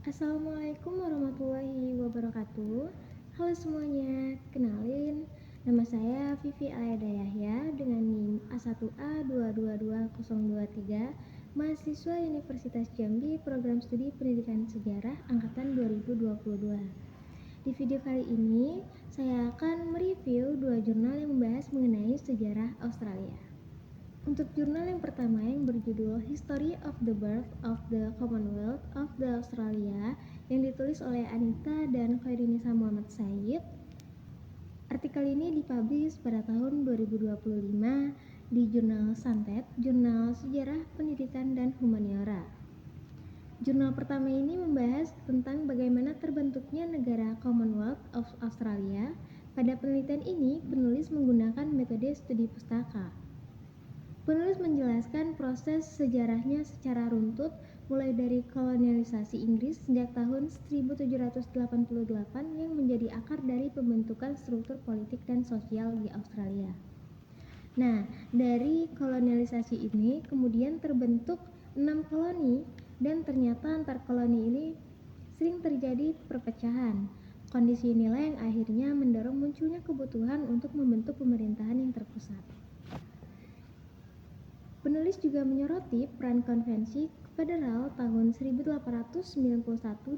Assalamualaikum warahmatullahi wabarakatuh. Halo semuanya, kenalin nama saya Vivi Alayda Yahya dengan NIM A1A222023, mahasiswa Universitas Jambi, Program Studi Pendidikan Sejarah Angkatan 2022. Di video kali ini, saya akan mereview dua jurnal yang membahas mengenai sejarah Australia. Untuk jurnal yang pertama yang berjudul History of the Birth of the Commonwealth of the Australia yang ditulis oleh Anita dan Khairinisa Muhammad Said. Artikel ini dipublish pada tahun 2025 di jurnal Santet, Jurnal Sejarah Pendidikan dan Humaniora. Jurnal pertama ini membahas tentang bagaimana terbentuknya negara Commonwealth of Australia. Pada penelitian ini, penulis menggunakan metode studi pustaka. Penulis menjelaskan proses sejarahnya secara runtut mulai dari kolonialisasi Inggris sejak tahun 1788 yang menjadi akar dari pembentukan struktur politik dan sosial di Australia. Nah, dari kolonialisasi ini kemudian terbentuk 6 koloni dan ternyata antar koloni ini sering terjadi perpecahan. Kondisi inilah yang akhirnya mendorong munculnya kebutuhan untuk membentuk pemerintahan yang terpusat. Penulis juga menyoroti peran konvensi federal tahun 1891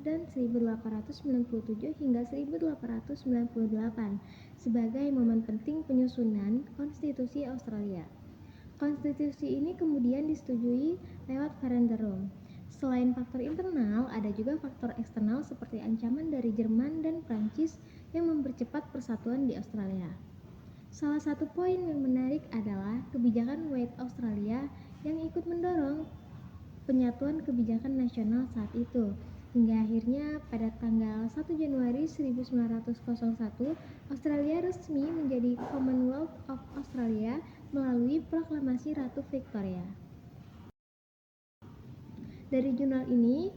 dan 1897 hingga 1898 sebagai momen penting penyusunan konstitusi Australia. Konstitusi ini kemudian disetujui lewat referendum. Selain faktor internal, ada juga faktor eksternal seperti ancaman dari Jerman dan Prancis yang mempercepat persatuan di Australia. Salah satu poin yang menarik adalah kebijakan White Australia yang ikut mendorong penyatuan kebijakan nasional saat itu. Hingga akhirnya pada tanggal 1 Januari 1901, Australia resmi menjadi Commonwealth of Australia melalui proklamasi Ratu Victoria. Dari jurnal ini,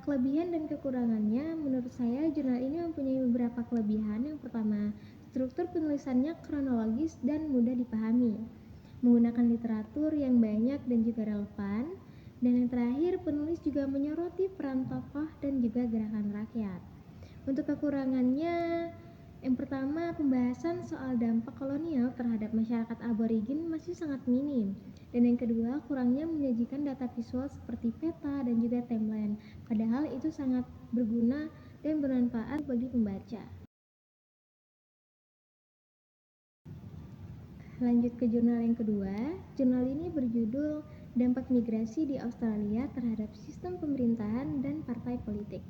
kelebihan dan kekurangannya, menurut saya jurnal ini mempunyai beberapa kelebihan. Yang pertama, struktur penulisannya kronologis dan mudah dipahami, menggunakan literatur yang banyak dan juga relevan. Dan yang terakhir, penulis juga menyoroti peran tokoh dan juga gerakan rakyat. Untuk kekurangannya, yang pertama, pembahasan soal dampak kolonial terhadap masyarakat aborigin masih sangat minim. Dan yang kedua, kurangnya menyajikan data visual seperti peta dan juga timeline, padahal itu sangat berguna dan bermanfaat bagi pembaca. Lanjut ke jurnal yang kedua. Jurnal ini berjudul Dampak Migrasi di Australia terhadap Sistem Pemerintahan dan Partai Politik,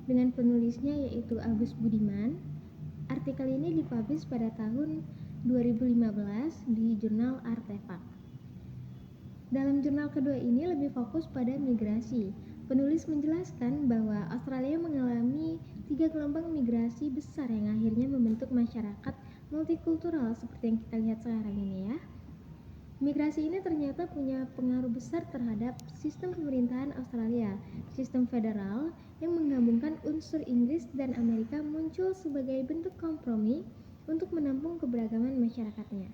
dengan penulisnya yaitu Agus Budiman. Artikel ini dipublish pada tahun 2015 di jurnal Artefak. Dalam jurnal kedua ini lebih fokus pada migrasi. Penulis menjelaskan bahwa Australia mengalami 3 gelombang migrasi besar yang akhirnya membentuk masyarakat multikultural seperti yang kita lihat sekarang ini ya. Migrasi ini ternyata punya pengaruh besar terhadap sistem pemerintahan Australia. Sistem federal yang menggabungkan unsur Inggris dan Amerika muncul sebagai bentuk kompromi untuk menampung keberagaman masyarakatnya.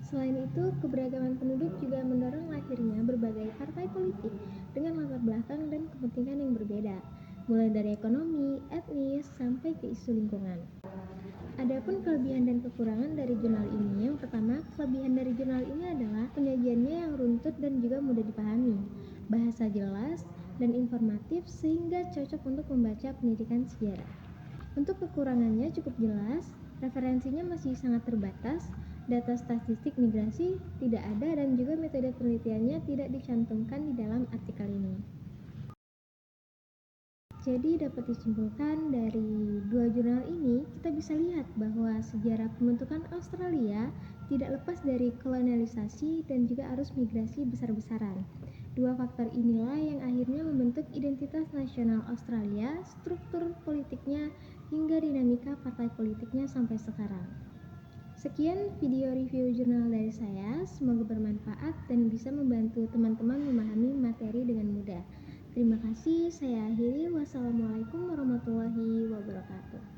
Selain itu, keberagaman penduduk juga mendorong lahirnya berbagai partai politik dengan latar belakang dan kepentingan yang berbeda, mulai dari ekonomi, etnis, sampai ke isu lingkungan. Adapun kelebihan dan kekurangan dari jurnal ini, yang pertama, kelebihan dari jurnal ini adalah penyajiannya yang runtut dan juga mudah dipahami, bahasa jelas dan informatif sehingga cocok untuk membaca pendidikan sejarah. Untuk kekurangannya cukup jelas, referensinya masih sangat terbatas, data statistik migrasi tidak ada dan juga metode penelitiannya tidak dicantumkan di dalam artikel ini. Jadi dapat disimpulkan dari dua jurnal ini, kita bisa lihat bahwa sejarah pembentukan Australia tidak lepas dari kolonialisasi dan juga arus migrasi besar-besaran. Dua faktor inilah yang akhirnya membentuk identitas nasional Australia, struktur politiknya, hingga dinamika partai politiknya sampai sekarang. Sekian video review jurnal dari saya, semoga bermanfaat dan bisa membantu teman-teman memahami materi dengan mudah. Terima kasih, saya akhiri. Wassalamualaikum warahmatullahi wabarakatuh.